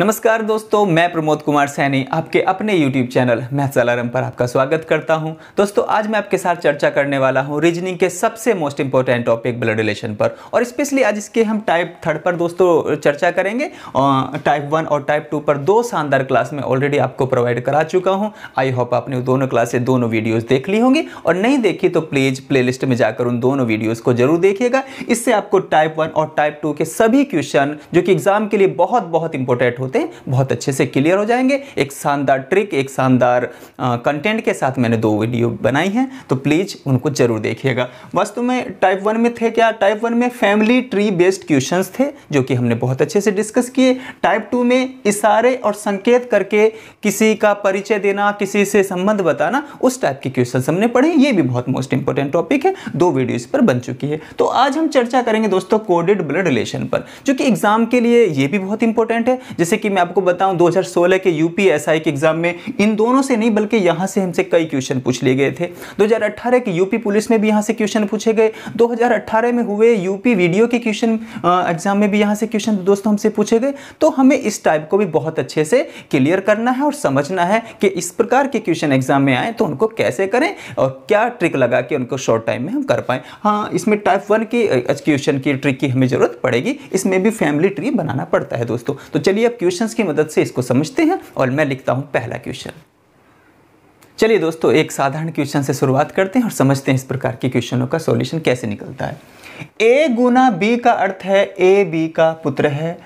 नमस्कार दोस्तों, मैं प्रमोद कुमार सैनी आपके अपने YouTube चैनल मैथ्स अलार्म पर आपका स्वागत करता हूं। दोस्तों, आज मैं आपके साथ चर्चा करने वाला हूं रीजनिंग के सबसे most important topic blood relation पर, और स्पेशली आज इसके हम टाइप 3 पर दोस्तों चर्चा करेंगे। टाइप 1 और टाइप 2 पर दो शानदार क्लास में ऑलरेडी आपको प्रोवाइड करा चुका हूँ। आई होप आपने दोनों क्लासेस दोनों वीडियोज़ देख ली होंगी, और नहीं देखी तो प्लीज़ प्लेलिस्ट में जाकर उन दोनों वीडियोज़ को जरूर देखिएगा। इससे आपको टाइप 1 और टाइप 2 के सभी क्वेश्चन जो कि एग्जाम के लिए बहुत इंपॉर्टेंट होते हैं बहुत अच्छे से क्लियर हो जाएंगे। एक शानदार ट्रिक, एक शानदार कंटेंट के साथ मैंने दो वीडियो बनाई हैं, तो प्लीज उनको जरूर देखिएगा। वास्तव में टाइप 1 में थे क्या, टाइप 1 में फैमिली ट्री बेस्ड क्वेश्चंस थे जो कि हमने बहुत अच्छे से डिस्कस किए। टाइप 2 में इशारे और संकेत करके किसी का परिचय देना, किसी से संबंध बताना, उस टाइप के क्वेश्चंस हमने पढ़े। ये भी बहुत मोस्ट इंपॉर्टेंट टॉपिक है, दो वीडियो इस पर बन चुकी है। तो आज हम चर्चा करेंगे दोस्तों कोडेड ब्लड रिलेशन पर, जो कि एग्जाम के लिए ये भी बहुत इंपॉर्टेंट है। जैसे कि मैं आपको बताऊं 2016 के यूपीएसआई के एग्जाम में इन दोनों से नहीं बल्कि यहां से हमसे कई क्वेश्चन पूछ लिए गए थे। 2018 के यूपी पुलिस में भी यहां से क्वेश्चन पूछे गए। 2018 में हुए यूपी वीडियो के क्वेश्चन एग्जाम में भी यहां से क्वेश्चन दोस्तों हमसे पूछे गए। तो हमें इस टाइप को भी बहुत अच्छे से क्लियर करना है और समझना है कि इस प्रकार के क्वेश्चन एग्जाम में आए तो उनको कैसे करें और क्या ट्रिक लगा के उनको शॉर्ट टाइम में हम कर पाए। हाँ, इसमें टाइप 1 की क्वेश्चन की ट्रिक की हमें जरूरत पड़ेगी। इसमें भी फैमिली ट्री बनाना पड़ता है दोस्तों। तो चलिए अब क्वेश्चंस की मदद से इसको समझते हैं, और मैं लिखता हूं पहला क्वेश्चन। चलिए दोस्तों, एक साधारण क्वेश्चन से शुरुआत करते हैं और समझते हैं इस प्रकार के क्वेश्चनों का सॉल्यूशन कैसे निकलता है। ए गुना बी का अर्थ है ए बी का पुत्र है।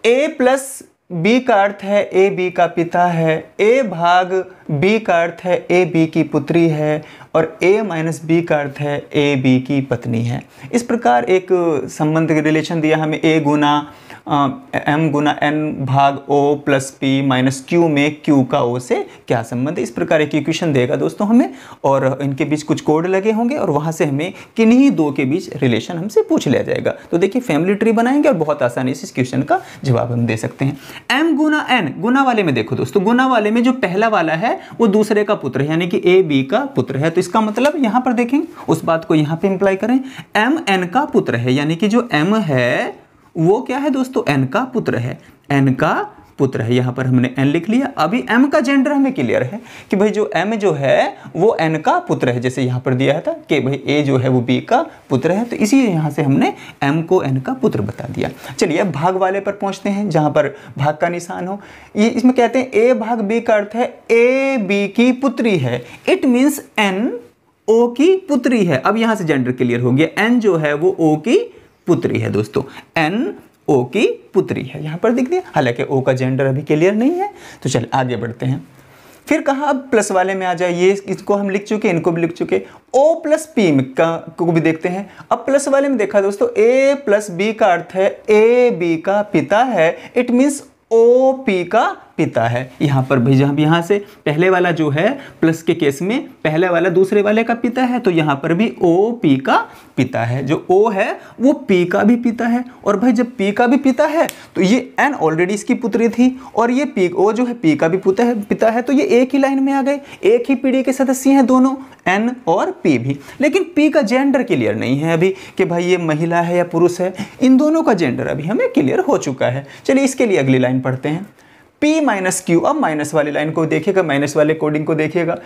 ए प्लस बी का अर्थ है ए बी का पिता है। ए भाग बी का अर्थ है ए बी की पुत्री है, और ए माइनस बी का अर्थ है ए बी की पत्नी है। इस प्रकार एक संबंध रिलेशन दिया हमें, ए गुना एम गुना एन भाग O plus P minus Q में क्यू का ओ से क्या संबंध है। इस प्रकार एक इक्वेशन देगा दोस्तों हमें, और इनके बीच कुछ कोड लगे होंगे, और वहां से हमें किन्हीं दो के बीच रिलेशन हमसे पूछ लिया जाएगा। तो देखिए फैमिली ट्री बनाएंगे और बहुत आसानी से इस क्वेश्चन का जवाब हम दे सकते हैं। एम गुना एन, गुना वाले में देखो दोस्तों, गुना वाले में जो पहला वाला है वो दूसरे का पुत्र है, यानी कि ए बी का पुत्र है। तो इसका मतलब यहां पर देखें, उस बात को यहां पे इंप्लाई करें, एम एन का पुत्र है, यानी कि जो एम है वो क्या है दोस्तों, एन का पुत्र है। एन का पुत्र है, यहां पर हमने एन लिख लिया। अभी एम का जेंडर हमें क्लियर है कि भाई जो एम जो है वो एन का पुत्र है, जैसे यहां पर दिया था कि भाई ए जो है वो बी का पुत्र है, तो इसी यहां से हमने एम को एन का पुत्र बता दिया। चलिए अब भाग वाले पर पहुंचते हैं, जहां पर भाग का निशान हो। ये इसमें कहते हैं ए भाग बी का अर्थ है ए बी की पुत्री है। इट मीन्स एन ओ की पुत्री है। अब यहां से जेंडर क्लियर हो गया, एन जो है वो ओ की पुत्री है दोस्तों, एन ओ की पुत्री है, यहां पर दिख दिया। हालांकि ओ का जेंडर अभी क्लियर नहीं है। तो चलिए आगे बढ़ते हैं। फिर कहा अब प्लस वाले में आ जाए, ये इसको हम लिख चुके, इनको भी लिख चुके। ओ प्लस पी को भी देखते हैं। अब प्लस वाले में देखा दोस्तों, ए प्लस बी का अर्थ है ए बी का पिता है। इट मीन्स ओ पी का पिता है। यहां पर भी जब यहां से पहले वाला जो है प्लस के केस में पहले वाला दूसरे वाले का पिता है, तो यहां पर भी ओ पी का पिता है। जो ओ है वो पी का भी पिता है, और भाई जब पी का भी पिता है तो ये एन ऑलरेडी इसकी पुत्री थी, और ये पी ओ जो है पी का भी पिता है, तो ये एक ही लाइन में आ गए, एक ही पीढ़ी के सदस्य हैं दोनों, एन और पी भी। लेकिन पी का जेंडर क्लियर नहीं है अभी कि भाई ये महिला है या पुरुष है। इन दोनों का जेंडर अभी हमें क्लियर हो चुका है। चलिए इसके लिए अगली लाइन पढ़ते हैं, P माइनस क्यू। अब माइनस वाली लाइन को देखिएगा, माइनस वाले कोडिंग को देखिएगा।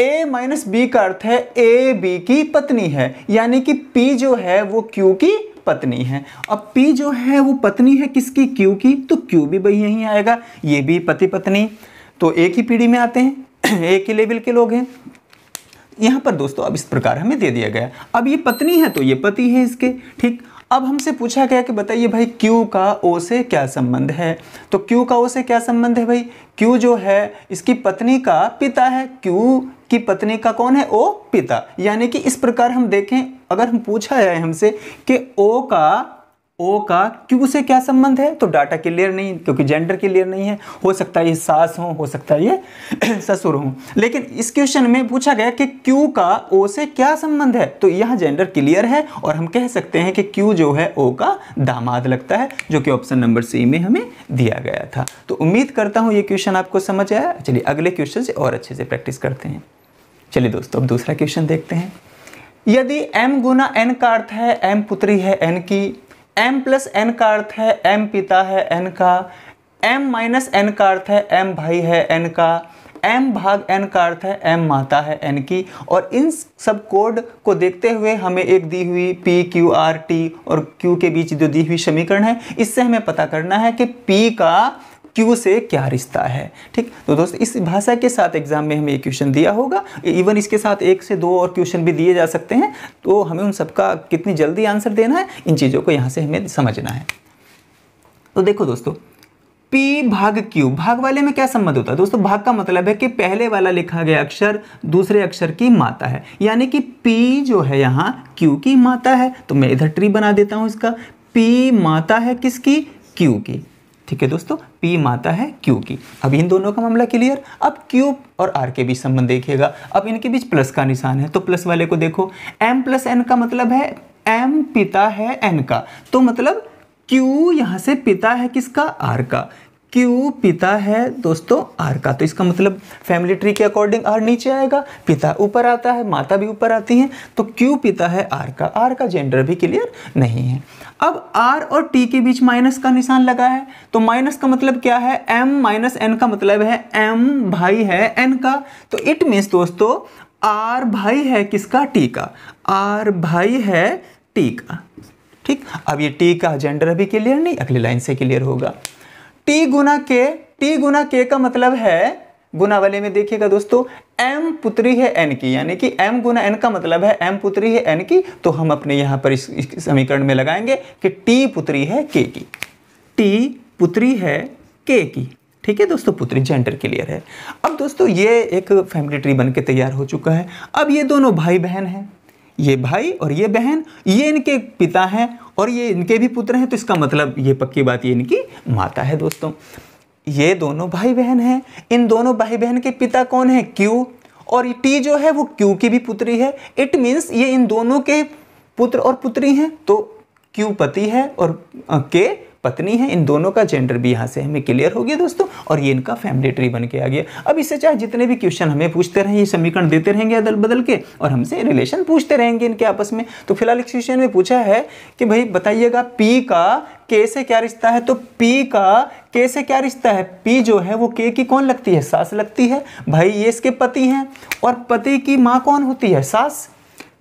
A माइनस बी का अर्थ है ए बी की पत्नी है, यानी कि P जो है वो Q की पत्नी है। अब P जो है वो पत्नी है किसकी, Q की, तो Q भी भाई यहीं आएगा। ये भी पति पत्नी तो एक ही पीढ़ी में आते हैं, एक ही लेवल के लोग हैं। यहां पर दोस्तों अब इस प्रकार हमें दे दिया गया। अब ये पत्नी है तो ये पति है इसके, ठीक। अब हमसे पूछा गया कि बताइए भाई Q का O से क्या संबंध है। तो Q का O से क्या संबंध है भाई, Q जो है इसकी पत्नी का पिता है। Q की पत्नी का कौन है, O पिता। यानी कि इस प्रकार हम देखें, अगर हम पूछा है हमसे कि ओ का क्यू से क्या संबंध है, तो डाटा क्लियर नहीं, क्योंकि जेंडर क्लियर नहीं है। हो सकता है ये सास हो सकता है ये ससुर हो। लेकिन इस क्वेश्चन में पूछा गया कि क्यू का ओ से क्या संबंध है, तो यह जेंडर क्लियर है, और हम कह सकते हैं कि क्यू जो है ओ का दामाद लगता है, जो कि ऑप्शन नंबर सी में हमें दिया गया था। तो उम्मीद करता हूं ये क्वेश्चन आपको समझ आया। चलिए अगले क्वेश्चन से और अच्छे से प्रैक्टिस करते हैं। चलिए दोस्तों अब दूसरा क्वेश्चन देखते हैं। यदि m गुना n का अर्थ है m पुत्री है n की, m प्लस n का अर्थ है m पिता है n का, m माइनस n का अर्थ है m भाई है n का, m भाग n का अर्थ है m माता है n की। और इन सब कोड को देखते हुए हमें एक दी हुई p q r t और q के बीच जो दी हुई समीकरण है, इससे हमें पता करना है कि p का Q से क्या रिश्ता है। ठीक, तो दोस्तों इस भाषा के साथ एग्जाम में हमें ये क्वेश्चन दिया होगा, इवन इसके साथ 1 से 2 और क्वेश्चन भी दिए जा सकते हैं, तो हमें उन सबका कितनी जल्दी आंसर देना है, इन चीज़ों को यहाँ से हमें समझना है। तो देखो दोस्तों, P भाग Q, भाग वाले में क्या संबंध होता है दोस्तों? भाग का मतलब है कि पहले वाला लिखा गया अक्षर दूसरे अक्षर की माता है, यानी कि P जो है यहाँ Q की माता है। तो मैं इधर ट्री बना देता हूँ इसका, P माता है किसकी? Q की। ठीक है दोस्तों, P माता है Q की। अब इन दोनों का मामला क्लियर। अब Q और R के बीच संबंध देखिएगा। अब इनके बीच प्लस का निशान है, तो प्लस वाले को देखो, M प्लस N का मतलब है M पिता है N का, तो मतलब Q यहाँ से पिता है किसका? R का। Q पिता है दोस्तों R का, तो इसका मतलब फैमिली ट्री के अकॉर्डिंग R नीचे आएगा, पिता ऊपर आता है, माता भी ऊपर आती है, तो Q पिता है R का। R का जेंडर भी क्लियर नहीं है। अब R और T के बीच माइनस का निशान लगा है, तो माइनस का मतलब क्या है? M माइनस N का मतलब है M भाई है N का, तो इट मीन्स दोस्तों R भाई है किसका? T का। R भाई है T का। ठीक, अब ये T का जेंडर अभी क्लियर नहीं, अगली लाइन से क्लियर होगा। T गुना K, T गुना K का मतलब है, गुना वाले में देखिएगा दोस्तों, M पुत्री है N की, यानी कि M गुना N का मतलब है M पुत्री है N की, तो हम अपने यहाँ पर इस समीकरण में लगाएंगे कि T पुत्री है K की। T पुत्री है K की। ठीक है दोस्तों, पुत्री जेंडर क्लियर है। अब दोस्तों ये एक फैमिली ट्री बन के तैयार हो चुका है। अब ये दोनों भाई बहन हैं, ये भाई और ये बहन, ये इनके पिता हैं और ये इनके भी पुत्र हैं, तो इसका मतलब ये पक्की बात ये इनकी माता है दोस्तों। ये दोनों भाई बहन हैं, इन दोनों भाई बहन के पिता कौन है? Q, और ये T जो है वो Q की भी पुत्री है। इट मीन्स ये इन दोनों के पुत्र और पुत्री हैं, तो Q पति है और K पत्नी है। इन दोनों का जेंडर भी यहाँ से हमें क्लियर हो गया दोस्तों, और ये इनका फैमिली ट्री बन के आ गया। अब इससे चाहे जितने भी क्वेश्चन हमें पूछते रहें, ये समीकरण देते रहेंगे अदल बदल के, और हमसे रिलेशन पूछते रहेंगे इनके आपस में। तो फिलहाल इस क्वेश्चन में पूछा है कि भाई बताइएगा P का K से क्या रिश्ता है, तो P का K से क्या रिश्ता है? P जो है वो K की कौन लगती है? सास लगती है। भाई ये इसके पति हैं, और पति की माँ कौन होती है? सास।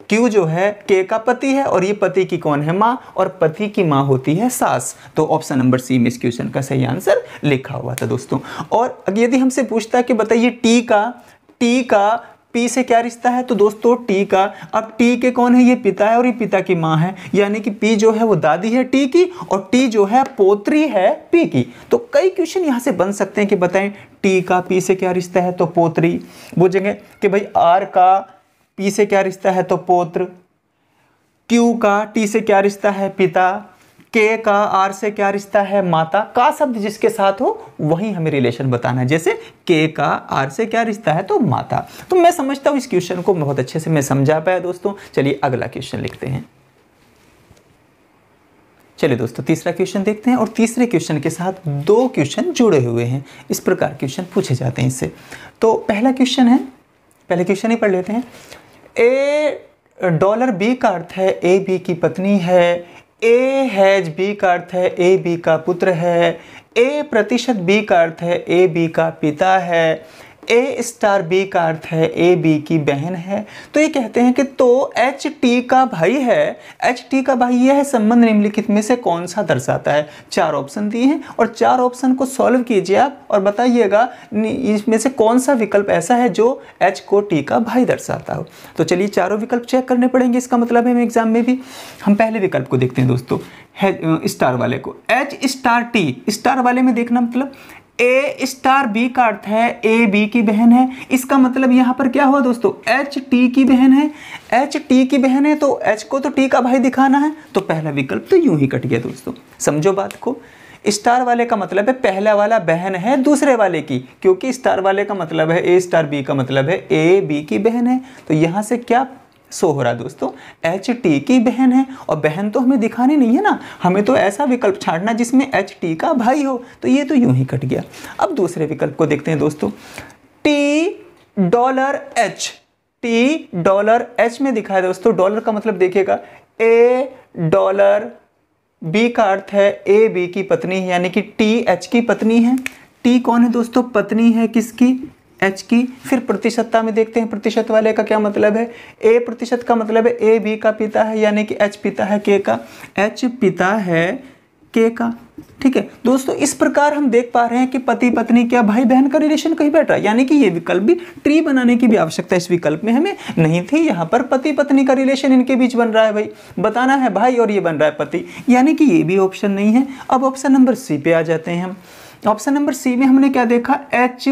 Q जो है K का पति है, और ये पति की कौन है? माँ, और पति की माँ होती है सास। तो ऑप्शन नंबर सी में इस क्वेश्चन का सही आंसर लिखा हुआ था दोस्तों। और यदि हमसे पूछता है कि बताइए T का P से क्या रिश्ता है, तो दोस्तों T का, अब T के कौन है? ये पिता है और ये पिता की माँ है, यानी कि P जो है वो दादी है T की, और T जो है पोत्री है P की। तो कई क्वेश्चन यहाँ से बन सकते हैं कि बताएं T का P से क्या रिश्ता है, तो पोत्री। पूछेंगे कि भाई R का P से क्या रिश्ता है, तो पौत्र। Q का T से क्या रिश्ता है? पिता। K का R से क्या रिश्ता है? माता। का शब्द जिसके साथ हो वही हमें रिलेशन बताना है, जैसे K का R से क्या रिश्ता है, तो माता। तो मैं समझता हूँ इस क्वेश्चन को बहुत अच्छे से मैं समझा पाया दोस्तों। चलिए अगला क्वेश्चन लिखते हैं। चलिए दोस्तों तीसरा क्वेश्चन देखते हैं, और तीसरे क्वेश्चन के साथ 2 क्वेश्चन जुड़े हुए हैं। इस प्रकार क्वेश्चन पूछे जाते हैं इससे। तो पहला क्वेश्चन है, पहले क्वेश्चन ही पढ़ लेते हैं। $B का अर्थ है ए बी की पत्नी है, A हैज B का अर्थ है ए बी का पुत्र है, A% B का अर्थ है ए बी का पिता है, A*B का अर्थ है ए बी की बहन है। तो ये कहते हैं कि तो HT का भाई है, HT का भाई यह है, संबंध निम्नलिखित में से कौन सा दर्शाता है। 4 ऑप्शन दिए हैं, और 4 ऑप्शन को सॉल्व कीजिए आप और बताइएगा इसमें से कौन सा विकल्प ऐसा है जो H को T का भाई दर्शाता हो। तो चलिए चारों विकल्प चेक करने पड़ेंगे, इसका मतलब है एग्जाम में भी। हम पहले विकल्प को देखते हैं दोस्तों, स्टार वाले को। H*T, स्टार वाले में देखना मतलब A*B का अर्थ है ए बी की बहन है। इसका मतलब यहाँ पर क्या हुआ दोस्तों? H T की बहन है। H T की बहन है तो H को तो T का भाई दिखाना है, तो पहला विकल्प तो यूं ही कट गया दोस्तों। समझो बात को। स्टार वाले का मतलब है पहला वाला बहन है दूसरे वाले की, क्योंकि स्टार वाले का मतलब है A*B का मतलब है ए बी की बहन है। तो यहाँ से क्या सो हो रहा दोस्तों? H T की बहन है, और बहन तो हमें दिखानी नहीं है ना, हमें तो ऐसा विकल्प छांटना जिसमें H T का भाई हो। तो ये तो यूं ही कट गया। अब दूसरे विकल्प को देखते हैं दोस्तों। $T में दिखा है दोस्तों। डॉलर का मतलब देखिएगा $A बी का अर्थ है ए बी की पत्नी है, यानी कि टी एच की पत्नी है। टी कौन है दोस्तों? पत्नी है किसकी? एच की। फिर प्रतिशतता में देखते हैं प्रतिशत वाले का क्या मतलब है। ए प्रतिशत का मतलब है ए बी का पिता है, यानी कि एच पिता है के का, एच पिता है के का। ठीक है दोस्तों, इस प्रकार हम देख पा रहे हैं कि पति पत्नी क्या भाई बहन का रिलेशन कहीं बैठ रहा है, यानी कि ये विकल्प भी, ट्री बनाने की भी आवश्यकता इस विकल्प में हमें नहीं थी। यहाँ पर पति पत्नी का रिलेशन इनके बीच बन रहा है, भाई बताना है भाई और ये बन रहा है पति, यानी कि ये भी ऑप्शन नहीं है। अब ऑप्शन नंबर सी पे आ जाते हैं हम। ऑप्शन नंबर सी में हमने क्या देखा? एच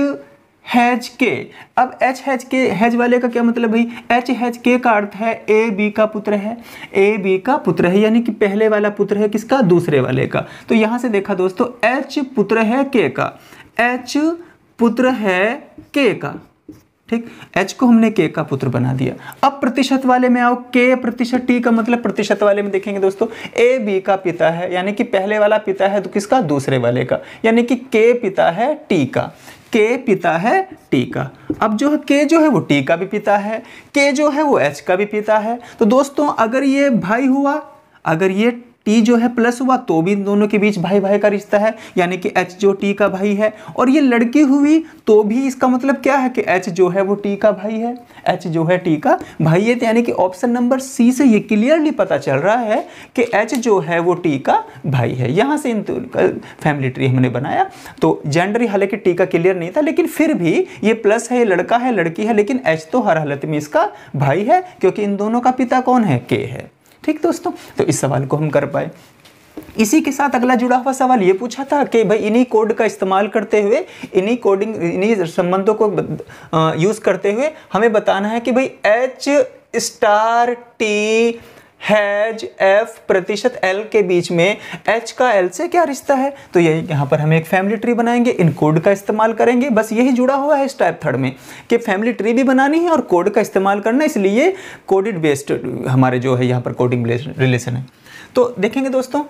हैज के। अब एच हैज के, हैज वाले का क्या मतलब भाई? एच हैज के का अर्थ है ए बी का पुत्र है, ए बी का पुत्र है, यानी कि पहले वाला पुत्र है किसका? दूसरे वाले का। तो यहां से देखा दोस्तों, एच पुत्र है के का, एच पुत्र है के का। ठीक, एच को हमने के का पुत्र बना दिया। अब प्रतिशत वाले में आओ, के प्रतिशत टी का मतलब प्रतिशत वाले में देखेंगे दोस्तों, ए बी का पिता है, यानी कि पहले वाला पिता है तो किसका? दूसरे वाले का, यानी कि के पिता है टी का, के पिता है टी का। अब जो है के जो है वो टी का भी पिता है, के जो है वो एच का भी पिता है। तो दोस्तों अगर ये भाई हुआ, अगर ये टी जो है प्लस हुआ तो भी इन दोनों के बीच भाई भाई का रिश्ता है, यानी कि एच जो टी का भाई है। और ये लड़की हुई तो भी इसका मतलब क्या है कि एच जो है वो टी का भाई है, एच जो है टी का भाई है। यानी कि ऑप्शन नंबर सी से ये क्लियरली पता चल रहा है कि एच जो है वो टी का भाई है। यहाँ से इन फैमिली ट्री हमने बनाया। तो जेंडर हालांकि टी का क्लियर नहीं था, लेकिन फिर भी ये प्लस है, ये लड़का है लड़की है, लेकिन एच तो हर हालत में इसका भाई है, क्योंकि इन दोनों का पिता कौन है? के है। ठीक दोस्तों, तो इस सवाल को हम कर पाए। इसी के साथ अगला जुड़ा हुआ सवाल ये पूछा था कि भाई इन्हीं कोड का इस्तेमाल करते हुए, इन्हीं संबंधों को यूज करते हुए हमें बताना है कि भाई H star T has F प्रतिशत एल के बीच में एच का एल से क्या रिश्ता है। तो यही यहाँ पर हम एक फैमिली ट्री बनाएंगे, इन कोड का इस्तेमाल करेंगे। बस यही जुड़ा हुआ है इस टाइप थर्ड में कि फैमिली ट्री भी बनानी है और कोड का इस्तेमाल करना, इसलिए कोडेड बेस्ड हमारे जो है यहाँ पर कोडिंग रिलेशन है। तो देखेंगे दोस्तों,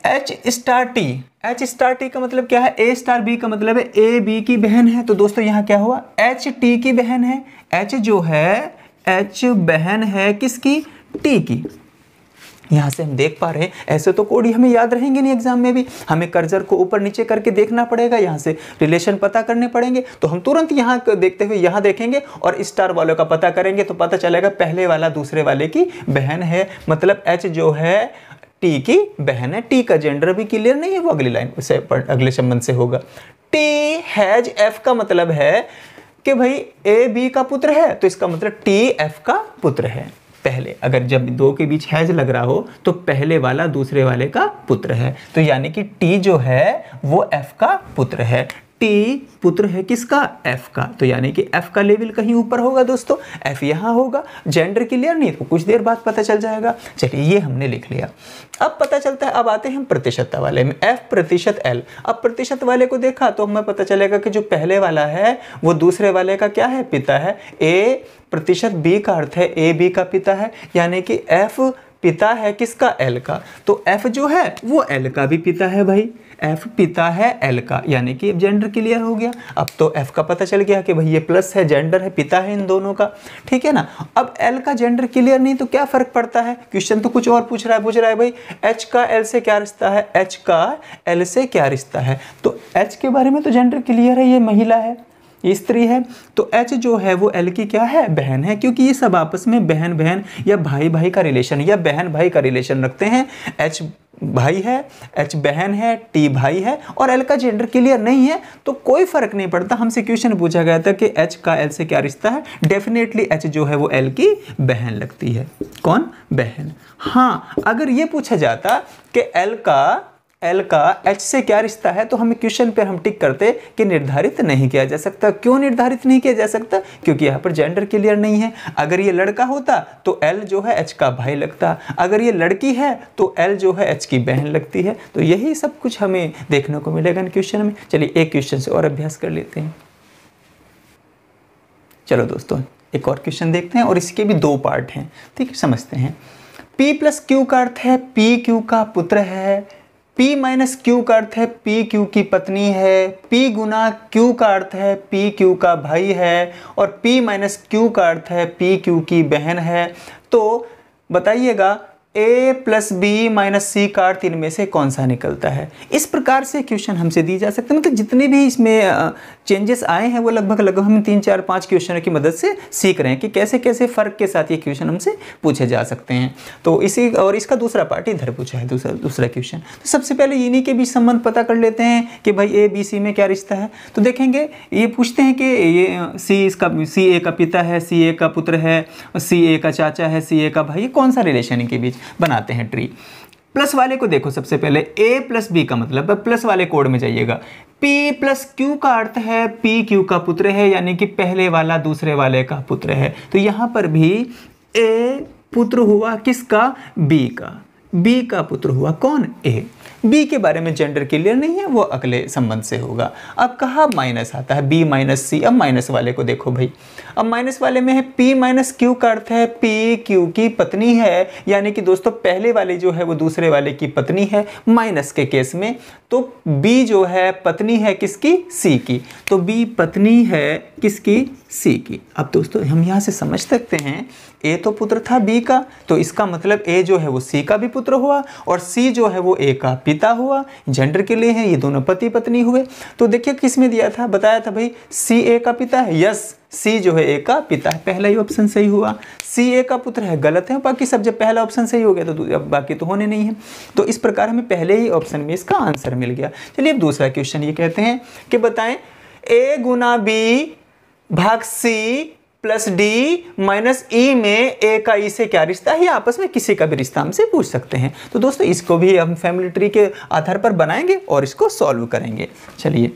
H star T, H star T का मतलब क्या है? ए स्टार बी का मतलब है ए बी की बहन है। तो दोस्तों यहाँ क्या हुआ? एच टी की बहन है, एच जो है, एच बहन है किसकी? टी की। यहां से हम देख पा रहे हैं, ऐसे तो कोड ही हमें याद रहेंगे नहीं एग्जाम में भी, हमें कर्सर को ऊपर नीचे करके देखना पड़ेगा, यहां से रिलेशन पता करने पड़ेंगे। तो हम तुरंत यहां देखते हुए यहां देखेंगे और स्टार वालों का पता करेंगे तो पता चलेगा पहले वाला दूसरे वाले की बहन है, मतलब एच जो है टी की बहन है। टी का जेंडर भी क्लियर नहीं है, वो अगली लाइन से अगले संबंध से होगा। टी हैज एफ का मतलब है कि भाई ए बी का पुत्र है, तो इसका मतलब टी एफ का पुत्र है। पहले अगर जब दो के बीच हैज लग रहा हो तो पहले वाला दूसरे वाले का पुत्र है, तो यानी कि टी जो है वो एफ का पुत्र है। टी पुत्र है किसका? एफ का। तो यानी कि एफ का लेवल कहीं ऊपर होगा दोस्तों, एफ यहाँ होगा। जेंडर क्लियर नहीं तो कुछ देर बाद पता चल जाएगा। चलिए ये हमने लिख लिया। अब पता चलता है, अब आते हैं हम प्रतिशतता वाले में, एफ प्रतिशत एल। अब प्रतिशत वाले को देखा तो हमें पता चलेगा कि जो पहले वाला है वो दूसरे वाले का क्या है? पिता है। ए प्रतिशत बी का अर्थ है ए बी का पिता है, यानी कि एफ पिता है किसका? एल का। तो एफ जो है वो एल का भी पिता है भाई, एफ पिता है एल का, यानी कि जेंडर क्लियर हो गया। अब तो एफ का पता चल गया कि भाई ये प्लस है, जेंडर है, पिता है इन दोनों का, ठीक है ना। अब एल का जेंडर क्लियर नहीं तो क्या फर्क पड़ता है? क्वेश्चन तो कुछ और पूछ रहा है भाई एच का एल से क्या रिश्ता है, एच का एल से क्या रिश्ता है। तो एच के बारे में तो जेंडर क्लियर है, ये महिला है, ये स्त्री है। तो एच जो है वो एल की क्या है? बहन है, क्योंकि ये सब आपस में बहन बहन या भाई भाई का रिलेशन या बहन भाई का रिलेशन रखते हैं। एच भाई है, एच बहन है, टी भाई है और एल का जेंडर क्लियर नहीं है तो कोई फर्क नहीं पड़ता। हमसे क्वेश्चन पूछा गया था कि एच का एल से क्या रिश्ता है, डेफिनेटली एच जो है वो एल की बहन लगती है। कौन? बहन। हाँ, अगर ये पूछा जाता कि एल का एच से क्या रिश्ता है तो हमें क्वेश्चन पर हम टिक करते कि निर्धारित नहीं किया जा सकता। क्यों निर्धारित नहीं किया जा सकता? क्योंकि यहाँ पर जेंडर क्लियर नहीं है। अगर ये लड़का होता तो एल जो है एच का भाई लगता, अगर ये लड़की है तो एल जो है एच की बहन लगती है। तो यही सब कुछ हमें देखने को मिलेगा इन क्वेश्चन में। चलिए एक क्वेश्चन से और अभ्यास कर लेते हैं। चलो दोस्तों एक और क्वेश्चन देखते हैं और इसके भी दो पार्ट हैं, ठीक है, समझते हैं। P प्लस क्यू का अर्थ है P क्यू का पुत्र है, P माइनस क्यू का अर्थ है P क्यू की पत्नी है, P गुना क्यू का अर्थ है P क्यू का भाई है और P माइनस क्यू का अर्थ है P क्यू की बहन है। तो बताइएगा a प्लस बी माइनस सी का अर्थ इनमें से कौन सा निकलता है। इस प्रकार से क्वेश्चन हमसे दी जा सकते हैं। मतलब जितने भी इसमें चेंजेस आए हैं वो लगभग हम 3 4 5 क्वेश्चनों की मदद से सीख रहे हैं कि कैसे कैसे फ़र्क के साथ ये क्वेश्चन हमसे पूछे जा सकते हैं। तो इसी और इसका दूसरा पार्ट इधर पूछा है, दूसरा क्वेश्चन। तो सबसे पहले इन्हीं के बीच संबंध पता कर लेते हैं कि भाई ए बी सी में क्या रिश्ता है। तो देखेंगे ये पूछते हैं कि ये सी ए का पिता है, सी ए का पुत्र है, सी ए का चाचा है, सी ए का भाई, कौन सा रिलेशन इनके बीच। बनाते हैं ट्री। प्लस वाले को देखो, सबसे पहले a प्लस बी का मतलब प्लस वाले कोड में जाइएगा। p प्लस क्यू का अर्थ है p क्यू का पुत्र है, यानी कि पहले वाला दूसरे वाले का पुत्र है। तो यहां पर भी a पुत्र हुआ किसका, b का। b का पुत्र हुआ कौन, a। b के बारे में जेंडर क्लियर नहीं है, वो अगले संबंध से होगा। अब कहा माइनस आता है, b माइनस सी। अब माइनस वाले को देखो भाई, अब माइनस वाले में है p माइनस क्यू का अर्थ है p क्यू की पत्नी है, यानी कि दोस्तों पहले वाले जो है वो दूसरे वाले की पत्नी है माइनस के केस में। तो b जो है पत्नी है किसकी, c की। तो b पत्नी है किसकी, c की। अब दोस्तों हम यहाँ से समझ सकते हैं a तो पुत्र था b का, तो इसका मतलब a जो है वो c का भी पुत्र हुआ और c जो है वो a का पिता हुआ। जेंडर के लिए है, ये दोनों पति पत्नी हुए। तो देखिए किस में दिया था, बताया था भाई c a का पिता है, यस c जो है a का पिता है, पहला ही ऑप्शन सही हुआ। c a का पुत्र है, गलत है। बाकी सब जब पहला ऑप्शन सही हो गया तो अब बाकी तो होने नहीं है। तो इस प्रकार हमें पहले ही ऑप्शन में इसका आंसर मिल गया। चलिए अब दूसरा क्वेश्चन ये कहते हैं कि बताएं a गुना b भाग c प्लस डी माइनस ई में ए का ई से क्या रिश्ता है, या आपस में किसी का भी रिश्ता हमसे पूछ सकते हैं। तो दोस्तों इसको भी हम फैमिली ट्री के आधार पर बनाएंगे और इसको सॉल्व करेंगे। चलिए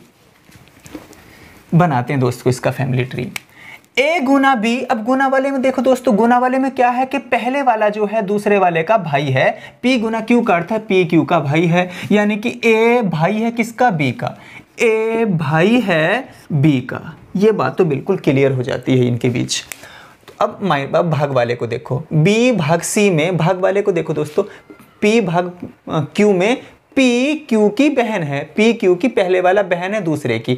बनाते हैं दोस्तों इसका फैमिली ट्री। ए गुना बी, अब गुना वाले में देखो दोस्तों, गुना वाले में क्या है कि पहले वाला जो है दूसरे वाले का भाई है। पी गुना क्यू का अर्थ है पी क्यू का भाई है, यानी कि ए भाई है किसका, बी का। ए भाई है बी का, ये बात तो बिल्कुल क्लियर हो जाती है इनके बीच। अब भाग वाले को देखो, b भाग c में, भाग वाले को देखो दोस्तों, p भाग q में p q की बहन है, p q की पहले वाला बहन है दूसरे की,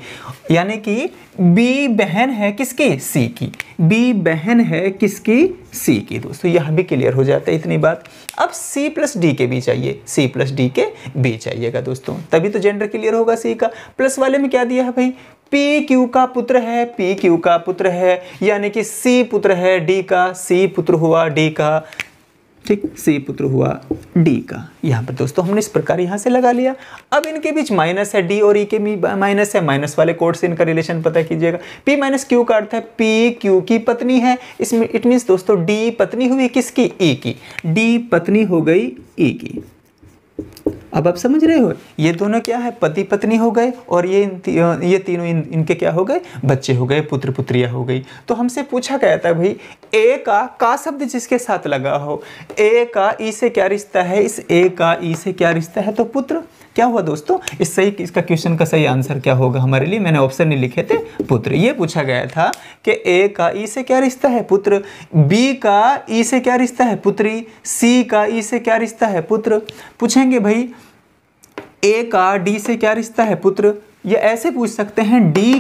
यानी कि b बहन है किसकी, c की। b बहन है किसकी, c की। दोस्तों यह भी क्लियर हो जाता है इतनी बात। अब c प्लस डी के बीच चाहिए, c प्लस डी के बीच चाहिएगा दोस्तों, तभी तो जेंडर क्लियर होगा c का। प्लस वाले में क्या दिया है भाई, p क्यू का पुत्र है, p क्यू का पुत्र है, यानी कि c पुत्र है d का, c पुत्र हुआ d का, ठीक, c पुत्र हुआ d का। यहाँ पर दोस्तों हमने इस प्रकार यहाँ से लगा लिया। अब इनके बीच माइनस है, d और e के बीच माइनस है, माइनस वाले कोड से इनका रिलेशन पता कीजिएगा। p माइनस क्यू का अर्थ है p क्यू की पत्नी है, इसमें इट मीन्स दोस्तों d पत्नी हुई किसकी, e की। d पत्नी हो गई e की। अब आप समझ रहे हो, ये दोनों क्या है, पति पत्नी हो गए और ये तीनों इनके क्या हो गए, बच्चे हो गए, पुत्र पुत्रियां हो गई। तो हमसे पूछा गया था भाई ए का शब्द जिसके साथ लगा हो, ए का ई से क्या रिश्ता है, इस ए का ई से क्या रिश्ता है, तो पुत्र। क्या हुआ दोस्तों, इसका क्वेश्चन का सही आंसर क्या होगा हमारे लिए, मैंने ऑप्शन नहीं लिखे थे, पुत्र। ये पूछा गया था कि ए का ई से क्या रिश्ता है, पुत्र। बी का ई से क्या रिश्ता है, पुत्री। सी का ई से क्या रिश्ता है, पुत्र। पूछेंगे भाई ए का डी से क्या रिश्ता है, पुत्र। ये ऐसे पूछ सकते हैं डी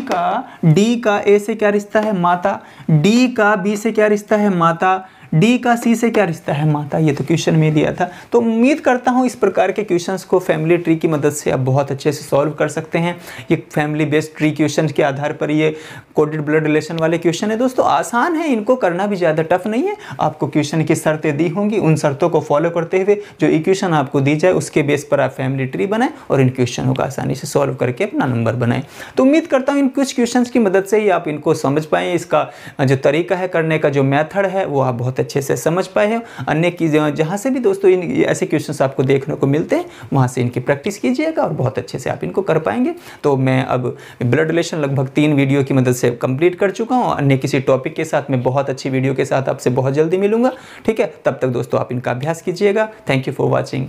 का ए से क्या रिश्ता है, माता। डी का बी से क्या रिश्ता है, माता। डी का सी से क्या रिश्ता है, माता। ये तो क्वेश्चन में दिया था। तो उम्मीद करता हूँ इस प्रकार के क्वेश्चंस को फैमिली ट्री की मदद से आप बहुत अच्छे से सॉल्व कर सकते हैं। ये फैमिली बेस्ड ट्री क्वेश्चन के आधार पर ये कोडेड ब्लड रिलेशन वाले क्वेश्चन है दोस्तों, आसान है, इनको करना भी ज़्यादा टफ नहीं है। आपको क्वेश्चन की शर्तें दी होंगी, उन शर्तों को फॉलो करते हुए जो इक्वेशन आपको दी जाए उसके बेस पर आप फैमिली ट्री बनाएं और इन क्वेश्चनों का आसानी से सॉल्व करके अपना नंबर बनाएं। तो उम्मीद करता हूँ इन कुछ क्वेश्चन की मदद से ही आप इनको समझ पाएँ, इसका जो तरीका है करने का, जो मैथड है वो आप बहुत अच्छे से समझ पाए हैं। अन्य की जहाँ से भी दोस्तों इन ऐसे क्वेश्चंस आपको देखने को मिलते हैं वहाँ से इनकी प्रैक्टिस कीजिएगा और बहुत अच्छे से आप इनको कर पाएंगे। तो मैं अब ब्लड रिलेशन लगभग 3 वीडियो की मदद से कंप्लीट कर चुका हूँ। अन्य किसी टॉपिक के साथ मैं बहुत अच्छी वीडियो के साथ आपसे बहुत जल्दी मिलूंगा। ठीक है, तब तक दोस्तों आप इनका अभ्यास कीजिएगा। Thank you for watching.